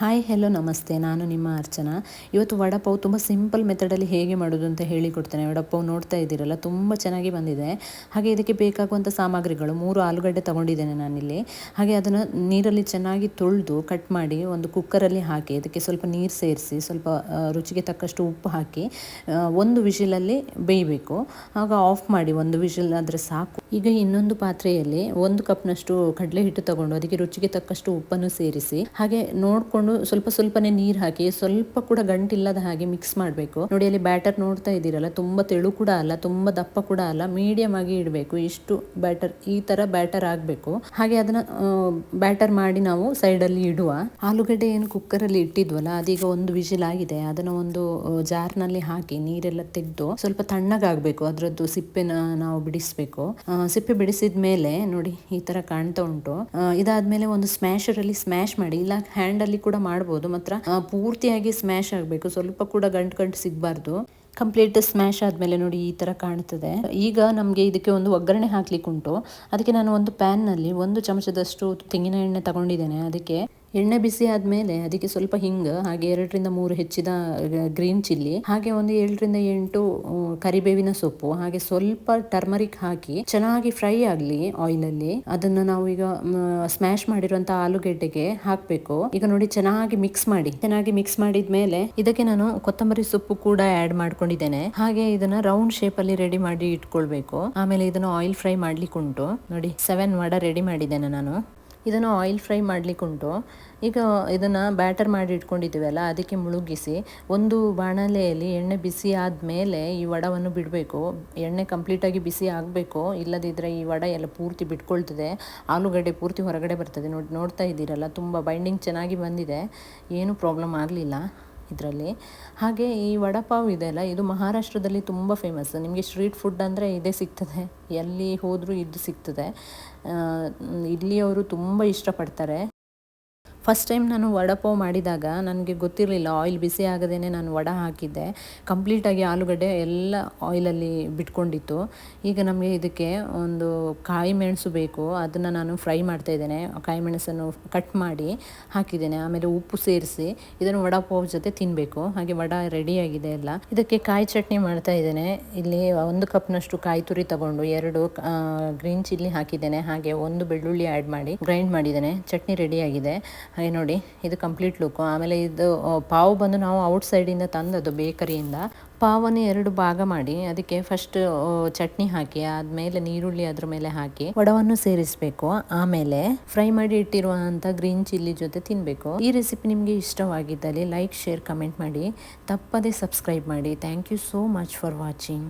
Hi hello ನಮಸ್ತೆ, ನಾನು ನಿಮ್ಮ ಅರ್ಚನಾ. ಇವತ್ತು ವಡಪಾವ್ ತುಂಬ ಸಿಂಪಲ್ ಮೆಥಡಲ್ಲಿ ಹೇಗೆ ಮಾಡೋದು ಅಂತ ಹೇಳಿಕೊಡ್ತೇನೆ. ವಡಪಾವ್ ನೋಡ್ತಾ ಇದ್ದೀರಲ್ಲ, ತುಂಬ ಚೆನ್ನಾಗಿ ಬಂದಿದೆ. ಹಾಗೆ ಇದಕ್ಕೆ ಬೇಕಾಗುವಂಥ ಸಾಮಗ್ರಿಗಳು 3 ಆಲೂಗಡ್ಡೆ ತೊಗೊಂಡಿದ್ದೇನೆ ನಾನಿಲ್ಲಿ. ಹಾಗೆ ಅದನ್ನು ನೀರಲ್ಲಿ ಚೆನ್ನಾಗಿ ತೊಳೆದು ಕಟ್ ಮಾಡಿ ಒಂದು ಕುಕ್ಕರಲ್ಲಿ ಹಾಕಿ ಅದಕ್ಕೆ ಸ್ವಲ್ಪ ನೀರು ಸೇರಿಸಿ ಸ್ವಲ್ಪ ರುಚಿಗೆ ತಕ್ಕಷ್ಟು ಉಪ್ಪು ಹಾಕಿ ಒಂದು ವಿಷಿಲಲ್ಲಿ ಬೇಯಬೇಕು. ಆಗ ಆಫ್ ಮಾಡಿ, ಒಂದು ವಿಷಿಲ್ ಆದರೆ ಸಾಕು. ಈಗ ಇನ್ನೊಂದು ಪಾತ್ರೆಯಲ್ಲಿ 1 ಕಪ್ನಷ್ಟು ಕಡಲೆ ಹಿಟ್ಟು ತಗೊಂಡು ಅದಕ್ಕೆ ರುಚಿಗೆ ತಕ್ಕಷ್ಟು ಉಪ್ಪನ್ನು ಸೇರಿಸಿ ಹಾಗೆ ನೋಡಿಕೊಂಡು ಸ್ವಲ್ಪನೇ ನೀರು ಹಾಕಿ ಸ್ವಲ್ಪ ಕೂಡ ಗಂಟಿಲ್ಲದ ಹಾಗೆ ಮಿಕ್ಸ್ ಮಾಡಬೇಕು. ನೋಡಿ, ಅಲ್ಲಿ ಬ್ಯಾಟರ್ ನೋಡ್ತಾ ಇದ್ದೀರಲ್ಲ, ತುಂಬ ತೆಳು ಕೂಡ ಅಲ್ಲ, ತುಂಬ ದಪ್ಪ ಕೂಡ ಅಲ್ಲ, ಮೀಡಿಯಂ ಆಗಿ ಇಡಬೇಕು. ಇಷ್ಟು ಬ್ಯಾಟರ್, ಈ ತರ ಬ್ಯಾಟರ್ ಆಗಬೇಕು. ಹಾಗೆ ಅದನ್ನ ಬ್ಯಾಟರ್ ಮಾಡಿ ನಾವು ಸೈಡಲ್ಲಿ ಇಡುವ. ಆಲೂಗಡ್ಡೆ ಏನು ಕುಕ್ಕರಲ್ಲಿ ಇಟ್ಟಿದ್ವಲ್ಲ, ಅದೀಗ ಒಂದು ವಿಷಿಲ್ ಆಗಿದೆ. ಅದನ್ನು ಒಂದು ಜಾರ್ನಲ್ಲಿ ಹಾಕಿ ನೀರೆಲ್ಲ ತೆಗೆದು ಸ್ವಲ್ಪ ತಣ್ಣಗಾಗಬೇಕು. ಅದರದ್ದು ಸಿಪ್ಪೆನ ನಾವು ಬಿಡಿಸ್ಬೇಕು. ಸಿಪ್ಪೆ ಬಿಡಿಸಿದ ಮೇಲೆ ನೋಡಿ ಈ ತರ ಕಾಣ್ತಾ ಉಂಟು. ಇದಾದ್ಮೇಲೆ ಒಂದು ಸ್ಮ್ಯಾಶರ್ ಅಲ್ಲಿ ಸ್ಮ್ಯಾಶ್ ಮಾಡಿ, ಇಲ್ಲ ಹ್ಯಾಂಡ್ ಅಲ್ಲಿ ಕೂಡ ಮಾಡಬಹುದು. ಮಾತ್ರ ಪೂರ್ತಿಯಾಗಿ ಸ್ಮ್ಯಾಶ್ ಆಗಬೇಕು, ಸ್ವಲ್ಪ ಕೂಡ ಗಂಟು ಸಿಗಬಾರ್ದು. ಕಂಪ್ಲೀಟ್ ಸ್ಮ್ಯಾಶ್ ಆದಮೇಲೆ ನೋಡಿ ಈ ಥರ ಕಾಣ್ತದೆ. ಈಗ ನಮಗೆ ಇದಕ್ಕೆ ಒಂದು ಒಗ್ಗರಣೆ ಹಾಕ್ಲಿಕ್ಕೆ ಉಂಟು. ಅದಕ್ಕೆ ನಾನು ಒಂದು ಪ್ಯಾನ್ನಲ್ಲಿ 1 ಚಮಚದಷ್ಟು ತೆಂಗಿನ ಎಣ್ಣೆ ತಗೊಂಡಿದ್ದೇನೆ. ಅದಕ್ಕೆ ಎಣ್ಣೆ ಬಿಸಿ ಆದಮೇಲೆ ಅದಕ್ಕೆ ಸ್ವಲ್ಪ ಹಿಂಗು, ಹಾಗೆ 2 ರಿಂದ 3 ಹೆಚ್ಚಿದ ಗ್ರೀನ್ ಚಿಲ್ಲಿ, ಹಾಗೆ ಒಂದು 7 ರಿಂದ 8 ಕರಿಬೇವಿನ ಸೊಪ್ಪು, ಹಾಗೆ ಸ್ವಲ್ಪ ಟರ್ಮರಿಕ್ ಹಾಕಿ ಚೆನ್ನಾಗಿ ಫ್ರೈ ಆಗಲಿ ಆಯಿಲಲ್ಲಿ. ಅದನ್ನು ನಾವು ಈಗ ಸ್ಮ್ಯಾಶ್ ಮಾಡಿರುವಂತಹ ಆಲೂಗೆಡ್ಡೆಗೆ ಹಾಕಬೇಕು. ಈಗ ನೋಡಿ ಚೆನ್ನಾಗಿ ಮಿಕ್ಸ್ ಮಾಡಿದ್ಮೇಲೆ ಇದಕ್ಕೆ ನಾನು ಕೊತ್ತಂಬರಿ ಸೊಪ್ಪು ಕೂಡ ಆಡ್ ಮಾಡ್ಕೊಂಡಿದ್ದೇನೆ. ಹಾಗೆ ಇದನ್ನ ರೌಂಡ್ ಶೇಪ್ ಅಲ್ಲಿ ರೆಡಿ ಮಾಡಿ ಇಟ್ಕೊಳ್ಬೇಕು. ಆಮೇಲೆ ಇದನ್ನು ಆಯಿಲ್ ಫ್ರೈ ಮಾಡ್ಲಿಕ್ಕೆ ಉಂಟು. ನೋಡಿ 7 ವಡ ರೆಡಿ ಮಾಡಿದ್ದೇನೆ ನಾನು. ಇದನ್ನು ಆಯಿಲ್ ಫ್ರೈ ಮಾಡ್ಲಿಕ್ಕೆ ಉಂಟು. ಈಗ ಇದನ್ನು ಬ್ಯಾಟರ್ ಮಾಡಿ ಇಟ್ಕೊಂಡಿದ್ದೀವಲ್ಲ, ಅದಕ್ಕೆ ಮುಳುಗಿಸಿ ಒಂದು ಬಾಣಲೆಯಲ್ಲಿ ಎಣ್ಣೆ ಬಿಸಿ ಆದಮೇಲೆ ಈ ವಡವನ್ನು ಬಿಡಬೇಕು. ಎಣ್ಣೆ ಕಂಪ್ಲೀಟಾಗಿ ಬಿಸಿ ಆಗಬೇಕು, ಇಲ್ಲದಿದ್ದರೆ ಈ ವಡ ಎಲ್ಲ ಪೂರ್ತಿ ಬಿಟ್ಕೊಳ್ತದೆ, ಆಲೂಗಡ್ಡೆ ಪೂರ್ತಿ ಹೊರಗಡೆ ಬರ್ತದೆ. ನೋಡ್ತಾ ಇದ್ದೀರಲ್ಲ, ತುಂಬ ಬೈಂಡಿಂಗ್ ಚೆನ್ನಾಗಿ ಬಂದಿದೆ, ಏನು ಪ್ರಾಬ್ಲಮ್ ಆಗಲಿಲ್ಲ ಇದರಲ್ಲಿ. ಹಾಗೆ ಈ ವಡಪಾವ್ ಇದೆಯಲ್ಲ, ಇದು ಮಹಾರಾಷ್ಟ್ರದಲ್ಲಿ ತುಂಬ ಫೇಮಸ್. ನಿಮಗೆ ಸ್ಟ್ರೀಟ್ ಫುಡ್ ಅಂದರೆ ಇದೇ ಸಿಗ್ತದೆ, ಎಲ್ಲಿ ಹೋದರೂ ಇದು ಸಿಗ್ತದೆ. ಇಲ್ಲಿಯವರು ತುಂಬ ಇಷ್ಟಪಡ್ತಾರೆ. ಫಸ್ಟ್ ಟೈಮ್ ನಾನು ವಡಪಾವ್ ಮಾಡಿದಾಗ ನನಗೆ ಗೊತ್ತಿರಲಿಲ್ಲ, ಆಯಿಲ್ ಬಿಸಿ ಆಗದೇನೆ ನಾನು ವಡ ಹಾಕಿದ್ದೆ. ಕಂಪ್ಲೀಟಾಗಿ ಆಲೂಗಡ್ಡೆ ಎಲ್ಲ ಆಯಿಲಲ್ಲಿ ಬಿಟ್ಕೊಂಡಿತ್ತು. ಈಗ ನಮಗೆ ಇದಕ್ಕೆ ಒಂದು ಕಾಯಿ ಮೆಣಸು ಬೇಕು, ಅದನ್ನು ನಾನು ಫ್ರೈ ಮಾಡ್ತಾ ಇದ್ದೇನೆ. ಕಾಯಿ ಮೆಣಸನ್ನು ಕಟ್ ಮಾಡಿ ಹಾಕಿದ್ದೇನೆ. ಆಮೇಲೆ ಉಪ್ಪು ಸೇರಿಸಿ ಇದನ್ನು ವಡಪಾವ್ ಜೊತೆ ತಿನ್ನಬೇಕು. ಹಾಗೆ ವಡ ರೆಡಿಯಾಗಿದೆ ಎಲ್ಲ. ಇದಕ್ಕೆ ಕಾಯಿ ಚಟ್ನಿ ಮಾಡ್ತಾ ಇದ್ದೇನೆ. ಇಲ್ಲಿ 1 ಕಪ್ನಷ್ಟು ಕಾಯಿ ತುರಿ ತಗೊಂಡು 2 ಗ್ರೀನ್ ಚಿಲ್ಲಿ ಹಾಕಿದ್ದೇನೆ. ಹಾಗೆ 1 ಬೆಳ್ಳುಳ್ಳಿ ಆ್ಯಡ್ ಮಾಡಿ ಗ್ರೈಂಡ್ ಮಾಡಿದ್ದೇನೆ. ಚಟ್ನಿ ರೆಡಿಯಾಗಿದೆ. ಹಾಗೆ ನೋಡಿ, ಇದು ಕಂಪ್ಲೀಟ್ ಲುಕ್. ಆಮೇಲೆ ಇದು ಪಾವ್ ಬಂದು ನಾವು ಔಟ್ ಸೈಡಿಂದ ತಂದದ್ದು ಬೇಕರಿಯಿಂದ. ಪಾವನ್ನು 2 ಭಾಗ ಮಾಡಿ ಅದಕ್ಕೆ ಫಸ್ಟ್ ಚಟ್ನಿ ಹಾಕಿ, ಆದಮೇಲೆ ನೀರುಳ್ಳಿ ಅದ್ರ ಮೇಲೆ ಹಾಕಿ ವಡವನ್ನು ಸೇರಿಸಬೇಕು. ಆಮೇಲೆ ಫ್ರೈ ಮಾಡಿ ಇಟ್ಟಿರುವಂಥ ಗ್ರೀನ್ ಚಿಲ್ಲಿ ಜೊತೆ ತಿನ್ನಬೇಕು. ಈ ರೆಸಿಪಿ ನಿಮಗೆ ಇಷ್ಟವಾಗಿದ್ದಲ್ಲಿ ಲೈಕ್, ಶೇರ್, ಕಮೆಂಟ್ ಮಾಡಿ. ತಪ್ಪದೇ ಸಬ್ಸ್ಕ್ರೈಬ್ ಮಾಡಿ. Thank you so much for watching.